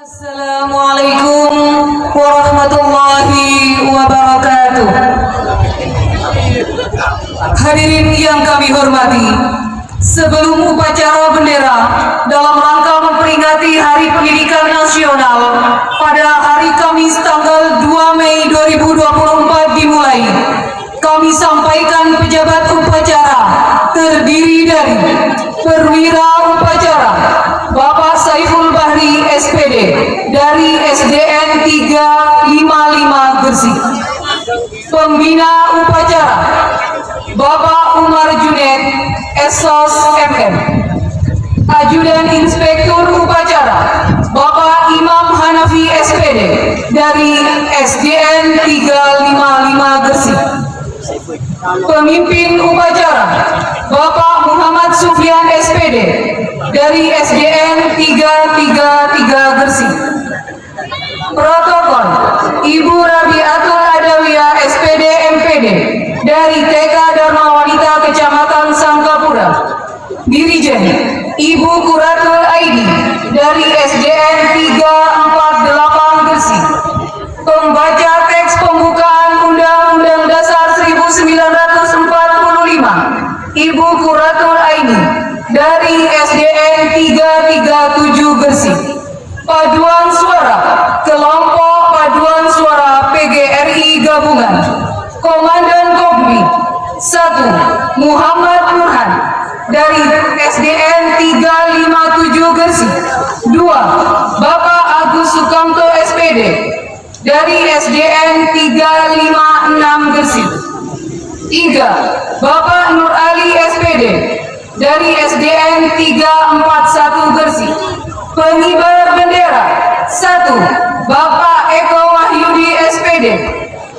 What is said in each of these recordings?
Assalamualaikum warahmatullahi wabarakatuh. Hadirin yang kami hormati, sebelum upacara bendera dalam rangka memperingati Hari Pendidikan Nasional pada hari Kamis tanggal 2 Mei 2024 dimulai, kami sampaikan pejabat upacara terdiri dari Perwira Upacara Bapak Saiful Bahri SPD dari SDN 355 Gresik. Pembina upacara Bapak Umar Junaid Esos MM. Ajudan Inspektur Upacara Bapak Imam Hanafi SPD dari SDN 355 Gresik. Pemimpin upacara Bapak Muhammad Sufyan SPD dari SDN 333 Gresik. Protokol Ibu Rabiatul Adawiyah SPD MPD dari TK Dharma Wanita Kecamatan Sangkapura. Dirijen Ibu Kuratul Aidi dari SDN 348 Gresik. Pembaca teks pembukaan Undang-Undang Dasar 1945 Ibu Kuratul Aini dari SDN 337 Gresik. Paduan suara Kelompok Paduan Suara PGRI Gabungan. Komandan Kobri 1 Muhammad Nurhan dari SDN 357 Gresik. 2 Bapak Agus Sukamto SPD dari SDN 356 Gresik. 3 Bapak Nur Ali SPD dari SDN 341 Gresik. Pengibar bendera 1 Bapak Eko Wahyudi SPD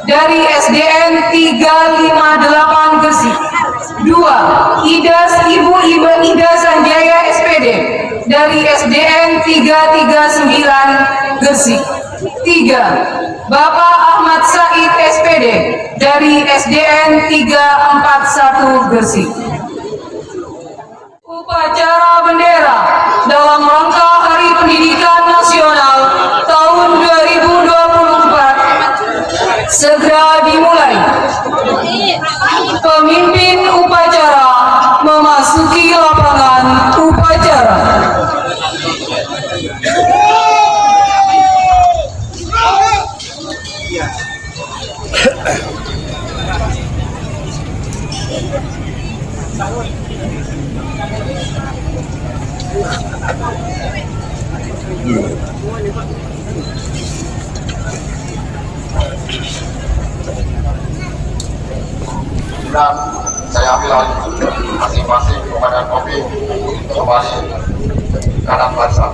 dari SDN 358 Gresik. 2 Ibu Ida Sanjaya SPD dari SDN 339 Gresik. 3 Bapak Ahmad Said SPD dari SDN 341 Gresik. Upacara bendera dalam rangka Hari Pendidikan Nasional tahun 2024 segera dimulai. Pemimpin upacara memasuki lapangan upacara. Dan saya ambil alih masing-masing komandan kopi kembali kanan bangsa.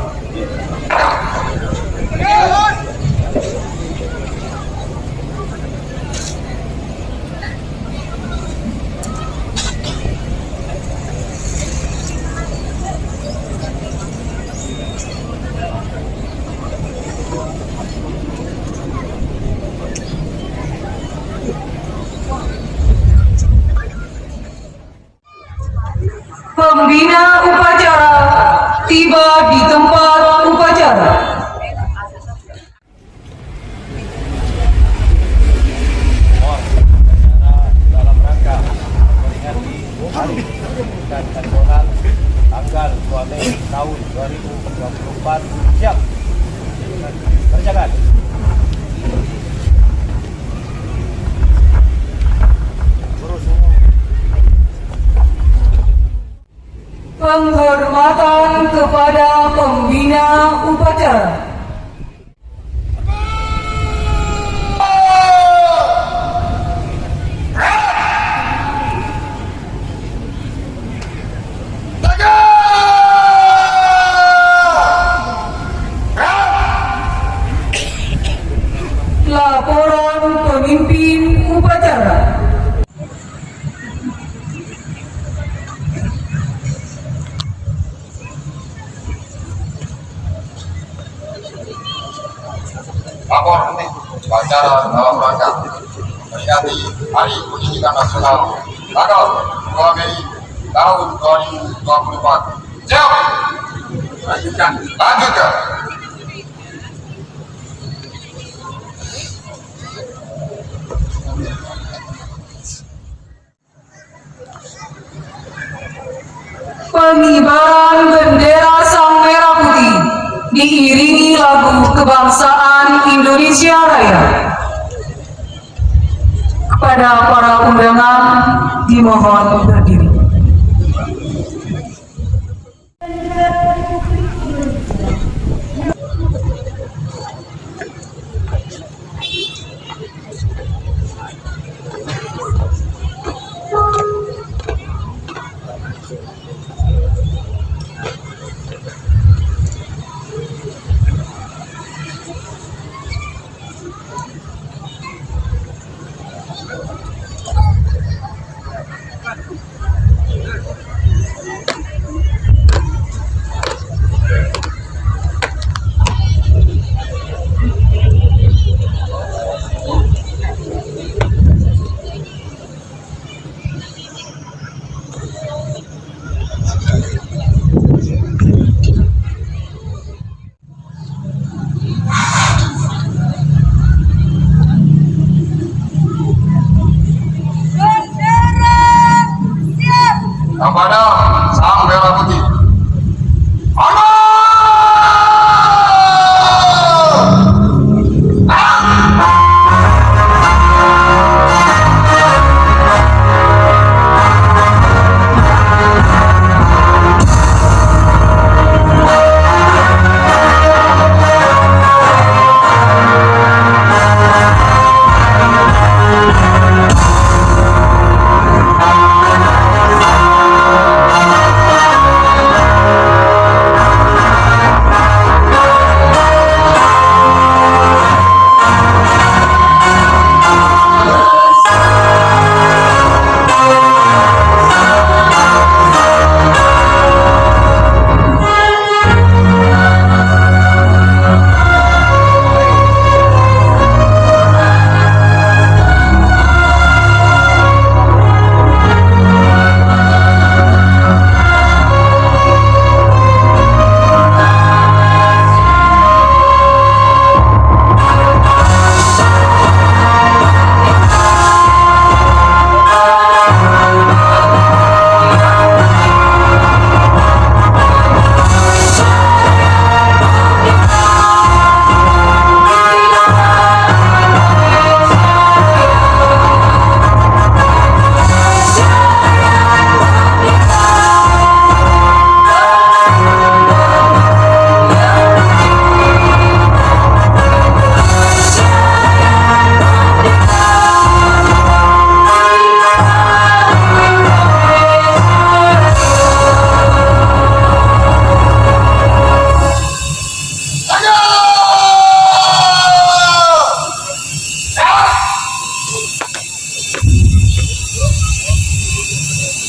Pembina upacara tiba di tempat upacara. Dalam rangka memperingati Hari Pendidikan Nasional tanggal 2 Mei tahun 2024. Siap. Kerjakan. Penghormatan kepada pembina upacara. Laporan pemimpin upacara. Lapor upacara dalam rangka memperingati Hari Pendidikan Nasional tanggal 2 Mei tahun 2024. Siap. Lanjutkan. pengibaran bendera Sang Merah Putih diiringi lagu kebangsaan Indonesia Raya. Kepada para undangan dimohon berdiri. Kepada Sang Merah Putih. Aman!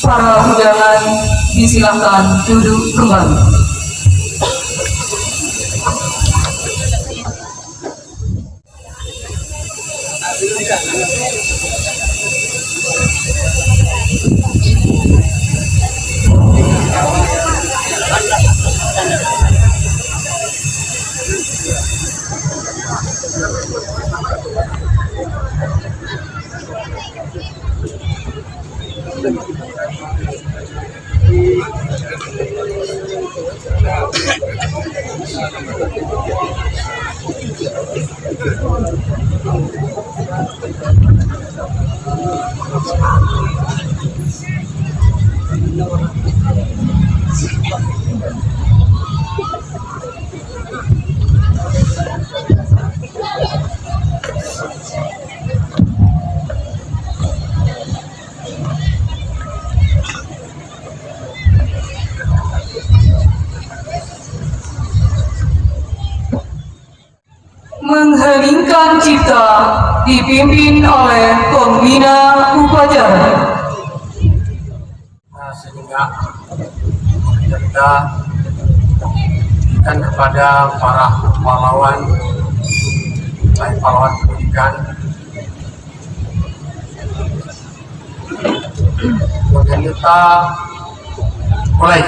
Para undangan disilakan duduk kembali. Mengheningkan cipta dipimpin oleh pembina upacara. Sehingga kita berikan kepada para pahlawan, baik pahlawan pendidikan, kemudian kita mulai.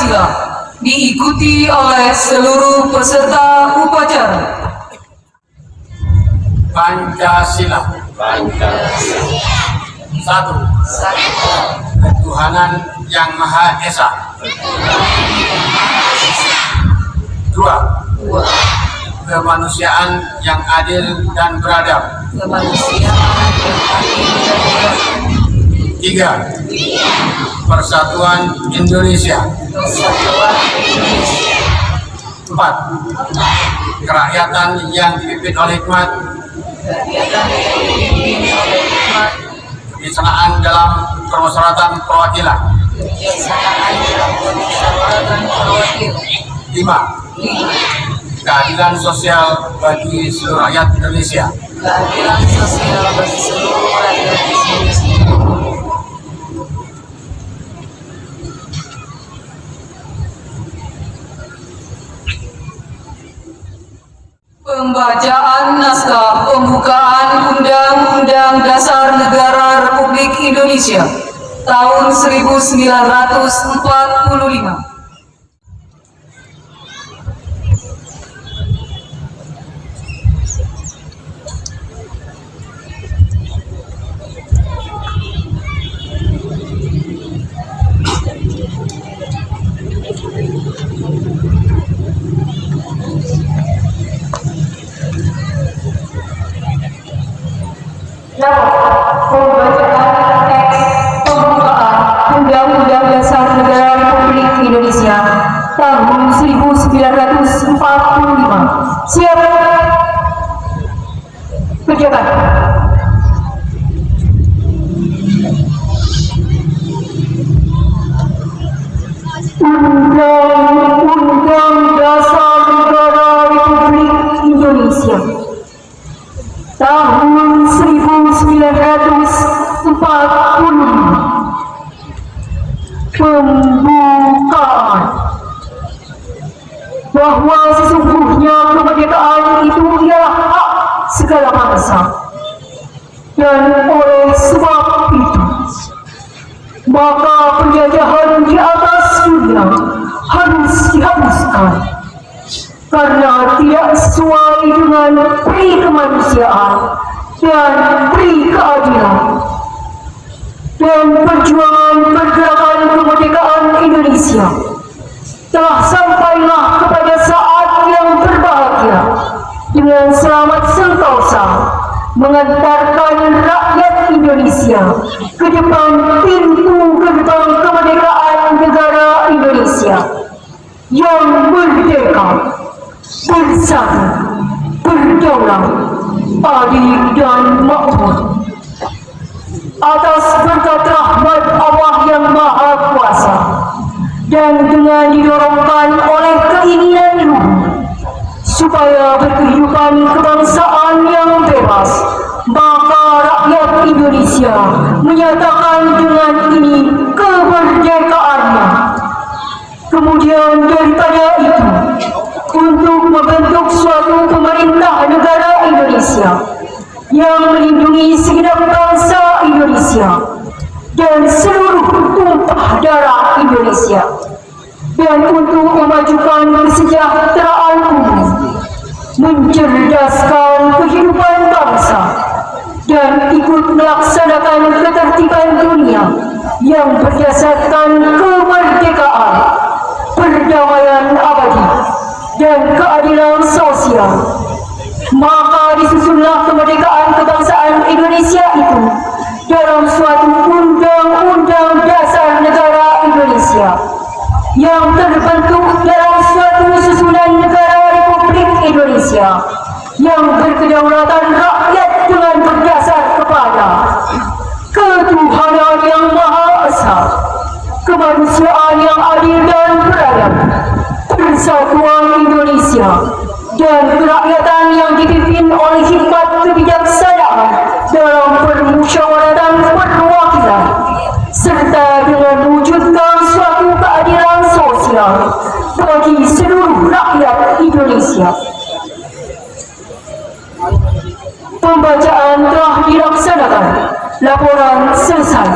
Pancasila diikuti oleh seluruh peserta upacara. Pancasila. Satu. Ketuhanan Yang Maha Esa. Dua. Kemanusiaan yang adil dan beradab. Tiga. Persatuan Indonesia. Empat. Kerakyatan yang dipimpin oleh hikmat. Kebijaksanaan dalam permusyawaratan perwakilan. Lima. Keadilan sosial bagi seluruh rakyat Indonesia. Pembacaan naskah pembukaan Undang-Undang Dasar Negara Republik Indonesia tahun 1945. Pembacaan teks pembukaan Undang-Undang Dasar Negara Republik Indonesia tahun 1945. Siap. Kerjakan. Undang-Undang Dasar Negara Republik Indonesia tahun 1945. Pembukaan. Bahwa sesungguhnya kemerdekaan itu ialah hak segala bangsa, dan oleh sebab itu maka penjajahan di atas dunia harus dihapuskan karena tidak sesuai dengan pri kemanusiaan dan pri keadilan. Dan perjuangan pergerakan kemerdekaan Indonesia telah sampailah kepada saat yang berbahagia dengan selamat sentosa mengantarkan rakyat Indonesia ke depan pintu gerbang kemerdekaan negara Indonesia yang merdeka, bersatu, berdaulat, adil dan makmur. Atas berkat rahmat Allah yang Maha Kuasa dan dengan didorongkan oleh keinginan luhur supaya berkehidupan kebangsaan yang bebas, maka rakyat Indonesia menyatakan dengan ini kemerdekaannya. Kemudian daripada itu, untuk membentuk suatu pemerintah negara Indonesia yang melindungi segenap bangsa Indonesia dan seluruh tumpah darah Indonesia, dan untuk memajukan kesejahteraan umum, mencerdaskan kehidupan bangsa, dan ikut melaksanakan ketertiban dunia yang berdasarkan kemerdekaan, perdamaian abadi, dan keadilan sosial. Maka disusunlah kemerdekaan kebangsaan Indonesia itu dalam suatu Undang-Undang Dasar Negara Indonesia yang terbentuk dalam suatu susunan negara Republik Indonesia yang berkedaulatan rakyat dengan berdasar kepada ketuhanan yang Maha Esa, kemanusiaan yang adil dan beradab, persatuan Indonesia, dan kerakyatan yang dipimpin oleh hikmat kebijaksanaan dalam permusyawaratan perwakilan, serta dengan mewujudkan suatu keadilan sosial bagi seluruh rakyat Indonesia. Pembacaan telah dilaksanakan. Laporan selesai.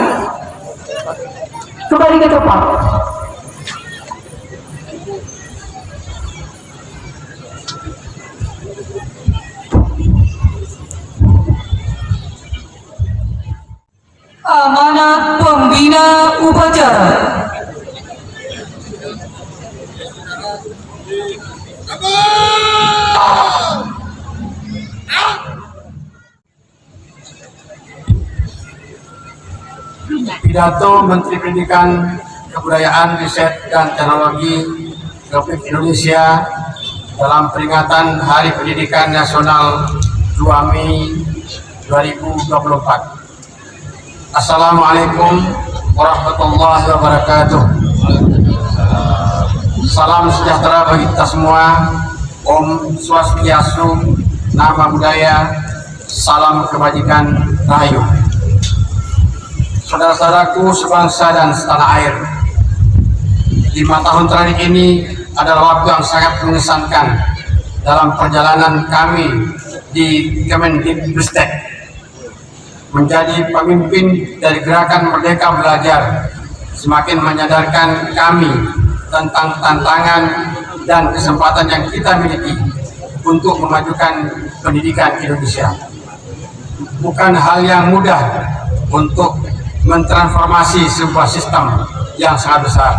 Kembali ke tempat. Indonesia. Pidato Menteri Pendidikan, Kebudayaan, Riset, dan Teknologi Republik Indonesia dalam peringatan Hari Pendidikan Nasional 2 Mei 2024. Assalamualaikum warahmatullahi wabarakatuh. Salam sejahtera bagi kita semua. Om Swastiastu, Nama Budaya, salam kebajikan, rahayu. Saudara-saudaraku sebangsa dan setanah air, 5 tahun terakhir ini adalah waktu yang sangat mengesankan dalam perjalanan kami di Kemendikbudristek menjadi pemimpin dari gerakan Merdeka Belajar, semakin menyadarkan kami tentang tantangan dan kesempatan yang kita miliki untuk memajukan pendidikan Indonesia. Bukan hal yang mudah untuk mentransformasi sebuah sistem yang sangat besar.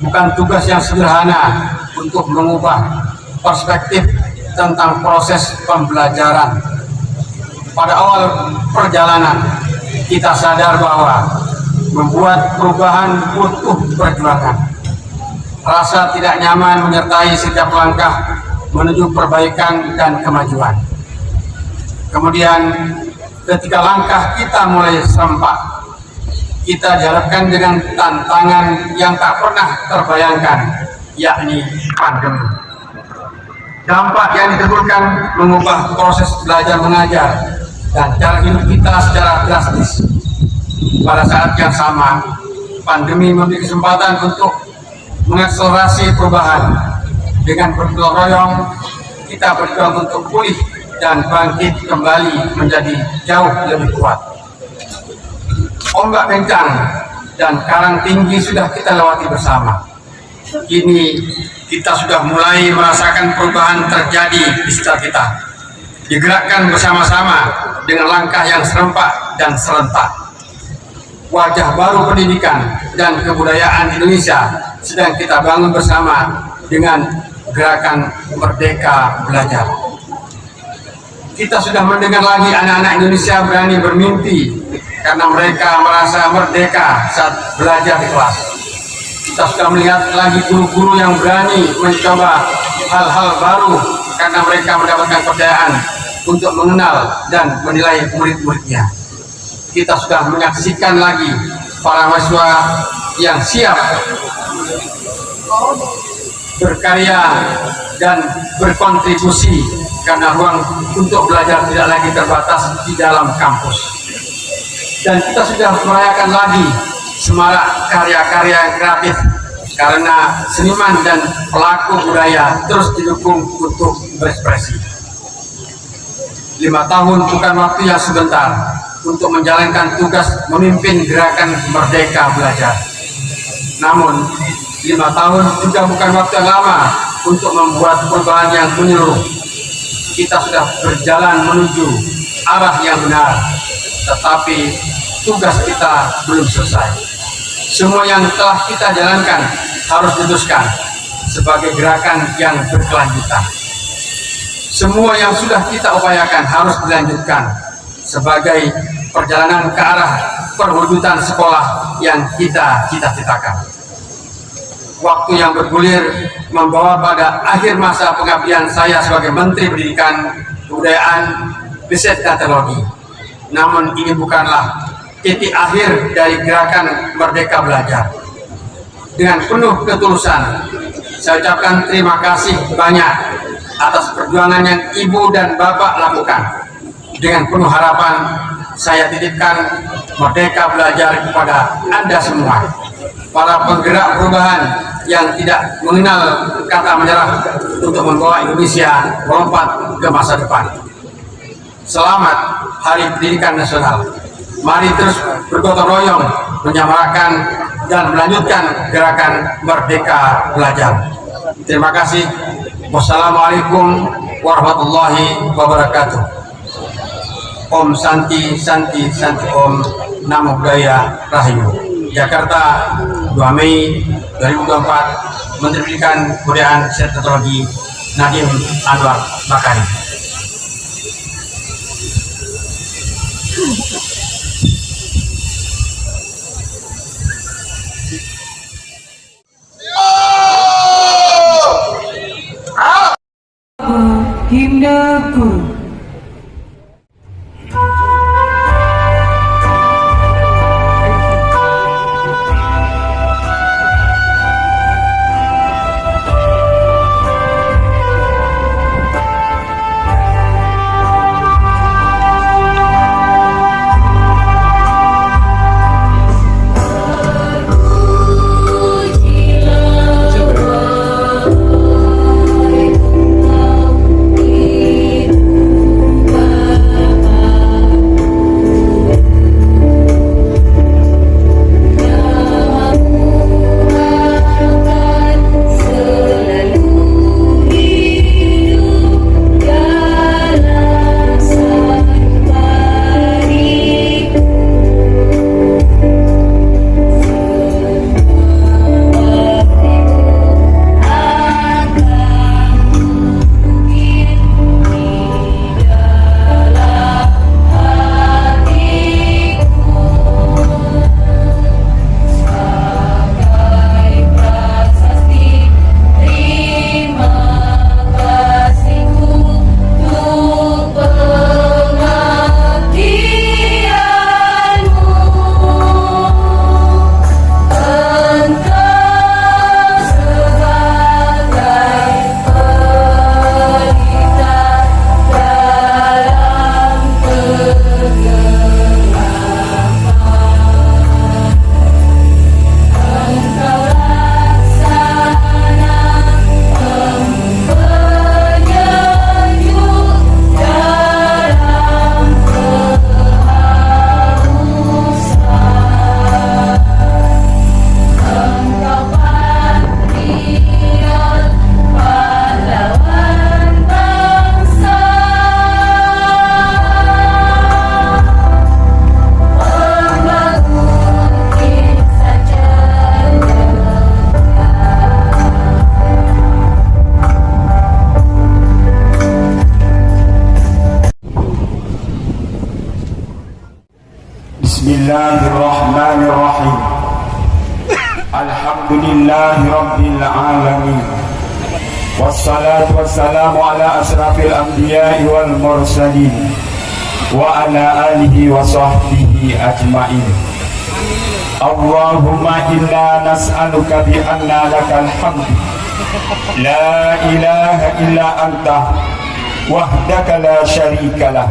Bukan tugas yang sederhana untuk mengubah perspektif tentang proses pembelajaran. Pada awal perjalanan, kita sadar bahwa membuat perubahan butuh perjuangan. Rasa tidak nyaman menyertai setiap langkah menuju perbaikan dan kemajuan. Kemudian, ketika langkah kita mulai serempak, kita dihadapkan dengan tantangan yang tak pernah terbayangkan, yakni pandemi. Dampak yang ditimbulkan mengubah proses belajar mengajar dan cara hidup kita secara drastis. Pada saat yang sama, pandemi memberi kesempatan untuk mengakselerasi perubahan. Dengan bergotong royong, kita berjuang untuk pulih dan bangkit kembali menjadi jauh lebih kuat. Ombak kencang dan karang tinggi sudah kita lewati bersama. Kini kita sudah mulai merasakan perubahan terjadi di sekitar kita. Digerakkan bersama-sama dengan langkah yang serempak dan serentak. Wajah baru pendidikan dan kebudayaan Indonesia sedang kita bangun bersama dengan gerakan Merdeka Belajar. Kita sudah mendengar lagi anak-anak Indonesia berani bermimpi karena mereka merasa merdeka saat belajar di kelas. Kita sudah melihat lagi guru-guru yang berani mencoba hal-hal baru karena mereka mendapatkan kepercayaan untuk mengenal dan menilai murid-muridnya. Kita sudah menyaksikan lagi para mahasiswa yang siap berkarya dan berkontribusi karena ruang untuk belajar tidak lagi terbatas di dalam kampus. Dan kita sudah merayakan lagi semarak karya-karya kreatif karena seniman dan pelaku budaya terus didukung untuk berekspresi. 5 tahun bukan waktu yang sebentar untuk menjalankan tugas memimpin gerakan Merdeka Belajar. Namun, 5 tahun juga bukan waktu yang lama untuk membuat perubahan yang menyeluruh. Kita sudah berjalan menuju arah yang benar, tetapi tugas kita belum selesai. Semua yang telah kita jalankan harus diteruskan sebagai gerakan yang berkelanjutan. Semua yang sudah kita upayakan harus dilanjutkan sebagai perjalanan ke arah perwujudan sekolah yang kita cita-citakan. Waktu yang bergulir membawa pada akhir masa pengabdian saya sebagai Menteri Pendidikan, Kebudayaan, Riset, dan Teknologi. Namun ini bukanlah titik akhir dari gerakan Merdeka Belajar. Dengan penuh ketulusan, saya ucapkan terima kasih banyak atas perjuangan yang Ibu dan Bapak lakukan. Dengan penuh harapan, saya titipkan Merdeka Belajar kepada Anda semua, para penggerak perubahan yang tidak mengenal kata menyerah untuk membawa Indonesia melompat ke masa depan. Selamat Hari Pendidikan Nasional. Mari terus bergotong royong menyamarakan dan melanjutkan gerakan Merdeka Belajar. Terima kasih. Wassalamualaikum warahmatullahi wabarakatuh. Om Santi Santi Santi Om. Namo Buddhaya Rahayu. Jakarta 2 Mei 2024, Menteri Pendidikan Kebudayaan dan Teknologi Nadiem Anwar Makarim. Himne Guru. Bismillahirrahmanirrahim. Alhamdulillahi Rabbil Alamin. Wassalatu wassalamu ala asrafil anbiya'i wal mursalin wa ala alihi wa sahbihi ajma'in. Allahumma inna nas'aluka bi anna lakal hamd la ilaha illa anta wahdaka la syarika lah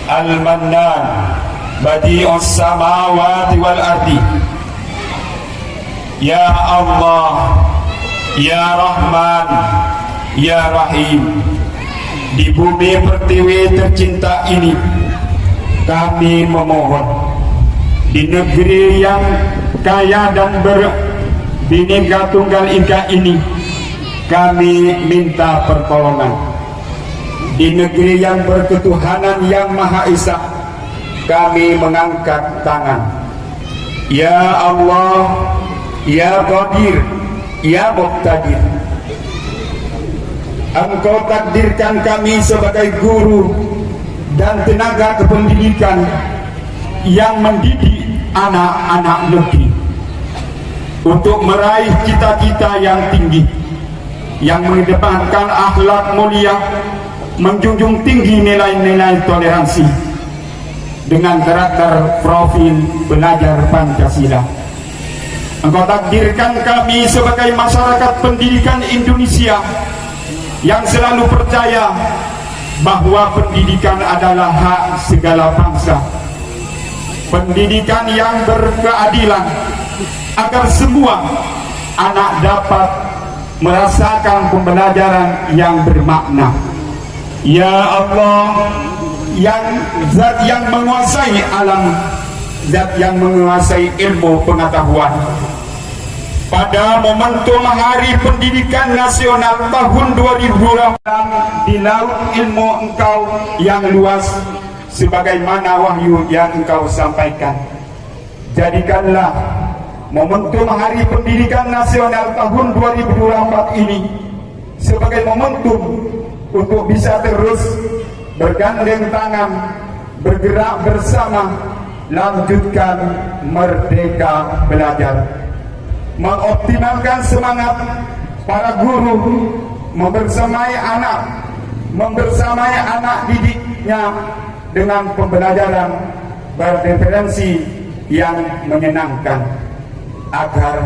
al-mannan badi'us samawati wal ardi. Ya Allah, Ya Rahman, Ya Rahim. Di bumi pertiwi tercinta ini kami memohon, di negeri yang kaya dan berbineka tunggal ika ini kami minta pertolongan. Di negeri yang berketuhanan yang Maha Esa kami mengangkat tangan. Ya Allah, Ya Qadir, Ya Muqtadir. Engkau takdirkan kami sebagai guru dan tenaga kependidikan yang mendidik anak-anak negeri untuk meraih cita-cita yang tinggi, yang mengedepankan akhlak mulia, menjunjung tinggi nilai-nilai toleransi dengan karakter profil belajar Pancasila. Engkau takdirkan kami sebagai masyarakat pendidikan Indonesia yang selalu percaya bahwa pendidikan adalah hak segala bangsa, pendidikan yang berkeadilan agar semua anak dapat merasakan pembelajaran yang bermakna. Ya Allah, yang zat yang menguasai alam, zat yang menguasai ilmu pengetahuan, pada momentum Hari Pendidikan Nasional tahun 2020 di laut ilmu Engkau yang luas sebagaimana wahyu yang Engkau sampaikan, Jadikanlah momentum Hari Pendidikan Nasional tahun 2024 ini sebagai momentum untuk bisa terus bergandeng tangan, bergerak bersama, lanjutkan Merdeka Belajar, mengoptimalkan semangat para guru membersamai anak didiknya dengan pembelajaran berreferensi yang menyenangkan, agar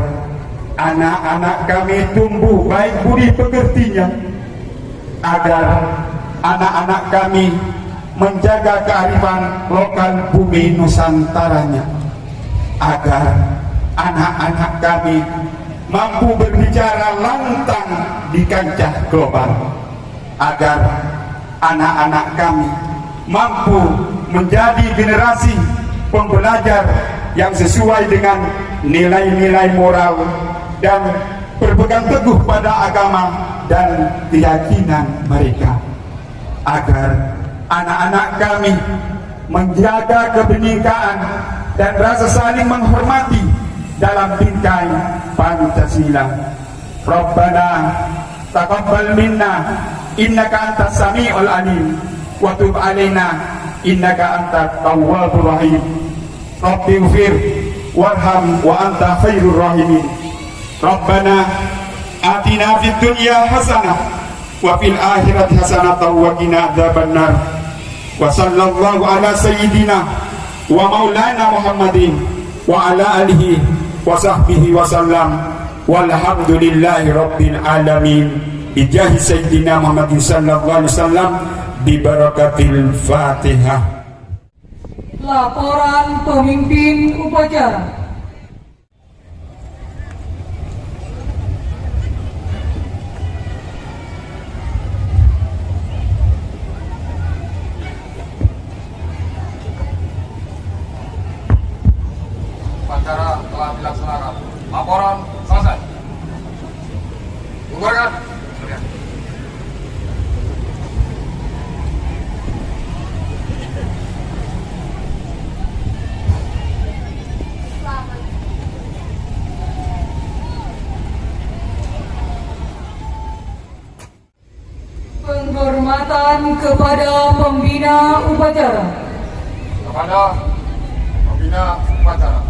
anak-anak kami tumbuh baik budi pekertinya, agar anak-anak kami menjaga kearifan lokal bumi Nusantaranya, agar anak-anak kami mampu berbicara lantang di kancah global, agar anak-anak kami mampu menjadi generasi pembelajar yang sesuai dengan nilai-nilai moral dan berpegang teguh pada agama dan keyakinan mereka, agar anak-anak kami menjaga kebinekaan dan rasa saling menghormati dalam bingkai Pancasila. Rabbana taqabbal minna innaka antas samiul alim wa tub alaina innaka antat tawwabur rahim. Rabbighfir warham wa anta khairur rahimin. Rabbana atina fid dunya hasanah wa fil akhirati hasanah wa qina adzabannar. Wa sallallahu ala sayyidina wa maulana Muhammadin wa ala alihi wa sahbihi wa sallam walhamdulillahi rabbil alamin bijahi sayyidina Muhammadin sallallahu alaihi wasallam bi barakatil Fatihah. Laporan pemimpin upacara. Upacara telah dilaksanakan. Laporan selesai. Bubarkan. Penghormatan kepada pembina upacara. Kepada pembina upacara.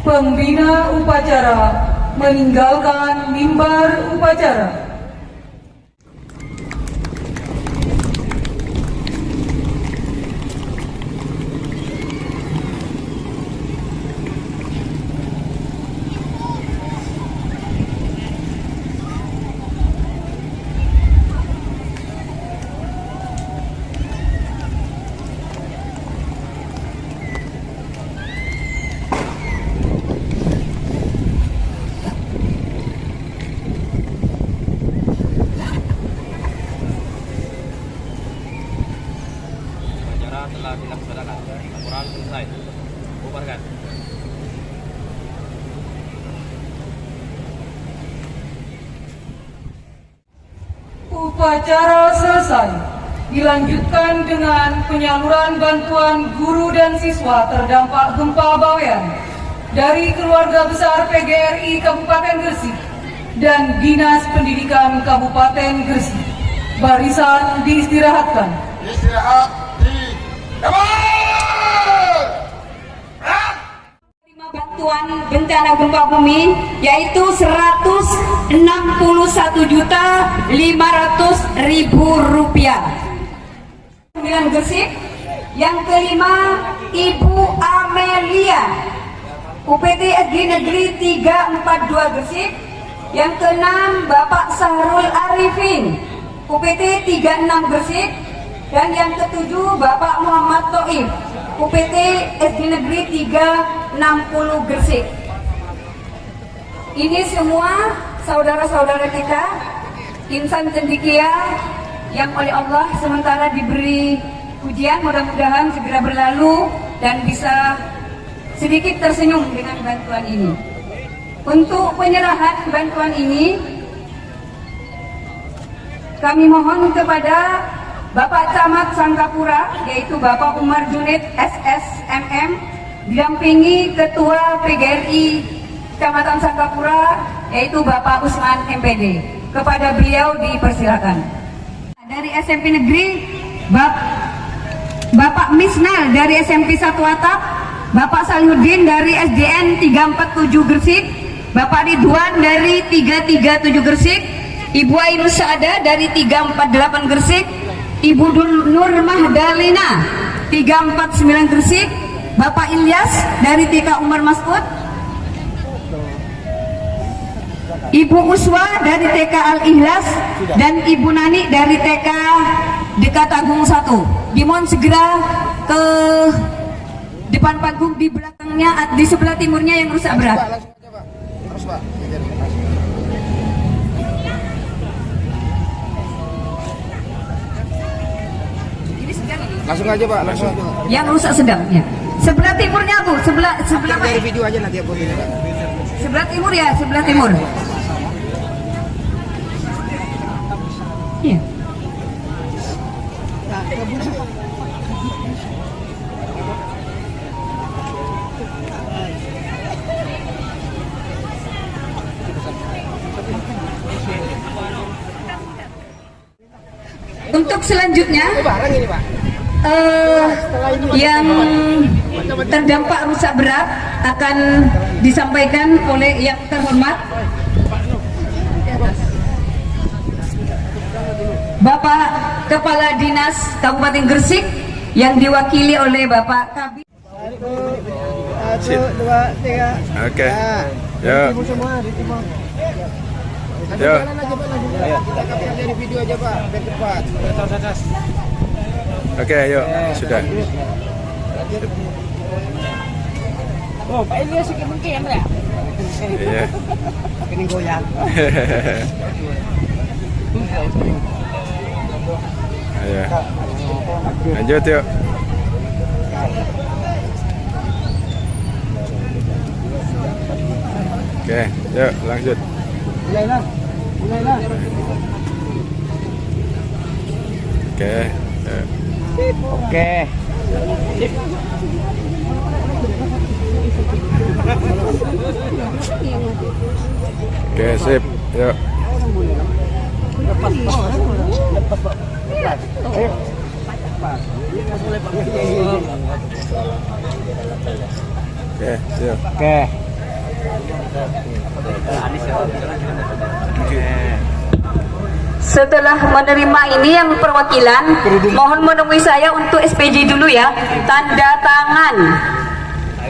Pembina upacara meninggalkan mimbar upacara. Telah dilaksanakan. Laporan selesai. Bubarkan. Upacara selesai. Dilanjutkan dengan penyaluran bantuan guru dan siswa terdampak gempa Bawean dari keluarga besar PGRI Kabupaten Gresik dan Dinas Pendidikan Kabupaten Gresik. Barisan diistirahatkan. Istirahat di depan. Bantuan bencana gempa bumi yaitu 161.500.000 rupiah. 9 Gresik. Yang kelima Ibu Amelia, UPT SG Negeri 342 Gresik. Yang keenam Bapak Sahrul Arifin, UPT 36 Gresik. Dan yang ketujuh Bapak Muhammad Toib, UPT SG Negeri 360 Gresik. Ini semua saudara-saudara kita insan cendekia yang oleh Allah sementara diberi ujian, mudah-mudahan segera berlalu dan bisa sedikit tersenyum dengan bantuan ini. Untuk penyerahan bantuan ini, kami mohon kepada Bapak Camat Sangkapura, yaitu Bapak Umar Junid SSMM, didampingi Ketua PGRI Kecamatan Sangkapura, yaitu Bapak Usman MPD. Kepada beliau dipersilakan. Dari SMP Negeri, Bapak Misnal dari SMP 1 Atap, Bapak Salihuddin dari SDN 347 Gresik, Bapak Ridwan dari 337 Gresik, Ibu Ainus Saada dari 348 Gresik, Ibu Nur Mahdalena 349 Gresik, Bapak Ilyas dari TK Umar Mas'ud, Ibu Uswa dari TK Al-Ikhlas, dan Ibu Nani dari TK Dekat Agung 1. Dimohon segera ke depan panggung, di belakangnya, di sebelah timurnya yang rusak berat. Langsung aja Pak, langsung aja. Yang rusak sedang ya. Sebelah timurnya Bu, sebelah Dari video aja nanti aku ini. sebelah timur ya, sebelah timur. Iya. Untuk selanjutnya, yang terdampak rusak berat akan disampaikan oleh yang terhormat Bapak Kepala Dinas Kabupaten Gresik yang diwakili oleh Bapak Kabid. 1, 2, 3. Oke. Ya. Ya. Kita capture dari video aja Pak, biar cepat. Oke, ayo. Sudah. Oh, Pak Ilyas sikit mungkin ya? Iya. Kini goyang. Ayo. Lanjut yuk. Oke, yuk lanjut. Mulailah. Oke. Yuk. Oke. Oke, sip. Yuk. Oke, siap. Oke. Setelah menerima ini yang perwakilan, mohon menemui saya untuk SPJ dulu ya, tanda tangan.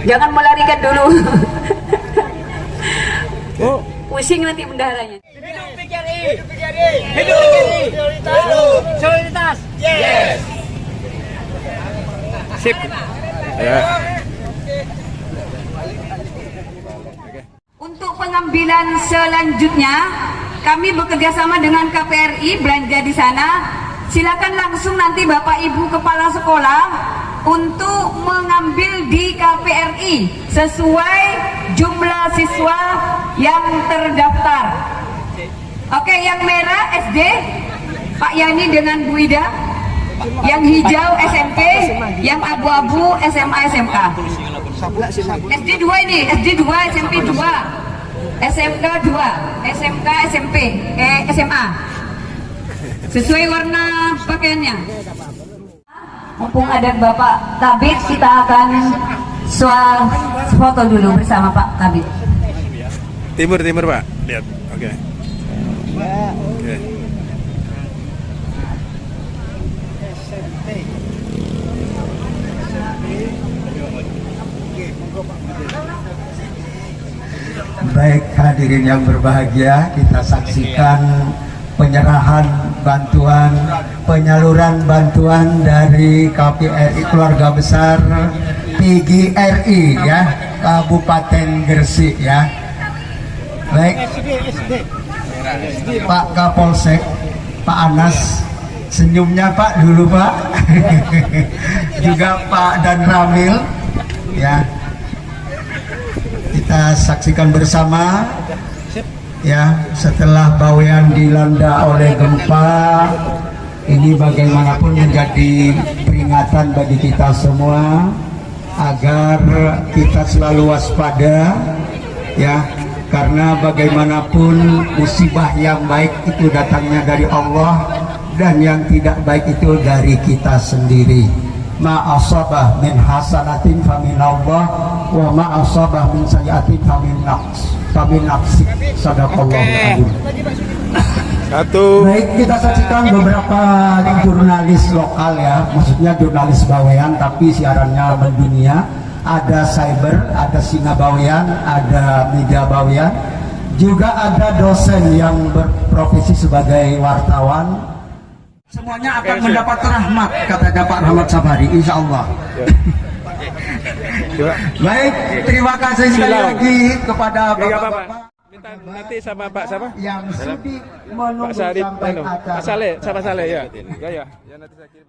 Jangan melarikan dulu. Pusing nanti bendaharanya. Hidup PGRI. Hidup solidaritas. Yes. Sip. Ya. Untuk pengambilan selanjutnya, kami bekerja sama dengan KPRI belanja di sana. Silakan langsung nanti Bapak Ibu Kepala Sekolah untuk mengambil di KPRI sesuai jumlah siswa yang terdaftar. Oke, yang merah SD Pak Yani dengan Bu Ida, yang hijau SMP, yang abu-abu SMA SMK. SD 2 ini, SD 2, SMP 2, SMK 2, SMK SMP, SMA. Sesuai warna pakaiannya. Mumpung ada Bapak Kabid, kita akan foto dulu bersama Pak Kabid. Timur Pak. Lihat. Oke. Oke. Baik hadirin yang berbahagia, kita saksikan penyerahan bantuan, penyaluran bantuan dari KPRI Keluarga Besar PGRI ya, Kabupaten Gresik ya. Baik, Pak Kapolsek, Pak Anas, senyumnya Pak dulu Pak. Juga Pak Dan Ramil ya. kita saksikan bersama ya, setelah Bawean dilanda oleh gempa ini bagaimanapun menjadi peringatan bagi kita semua agar kita selalu waspada ya, karena bagaimanapun musibah yang baik itu datangnya dari Allah dan yang tidak baik itu dari kita sendiri. Ma asabah min hasanatin famin Allah wa ma asabah min sayyi'atin famin nafsi. Sadaqallahul azim. Satu. Baik, kita saksikan beberapa jurnalis lokal ya, maksudnya jurnalis Bawean tapi siarannya mendunia. Ada Cyber, ada Singa Bawean, ada Media Bawean, juga ada dosen yang berprofesi sebagai wartawan. Semuanya akan mendapat rahmat, kata Pak Rahmat Sabari, insya Allah. Baik, terima kasih sekali lagi kepada Bapak-Bapak. Minta nanti sama Pak siapa? Yang sudi Pak menunggu Sarip, sampai Pak acara. Saleh, sama Saleh ya. Ya, nanti saya kirim.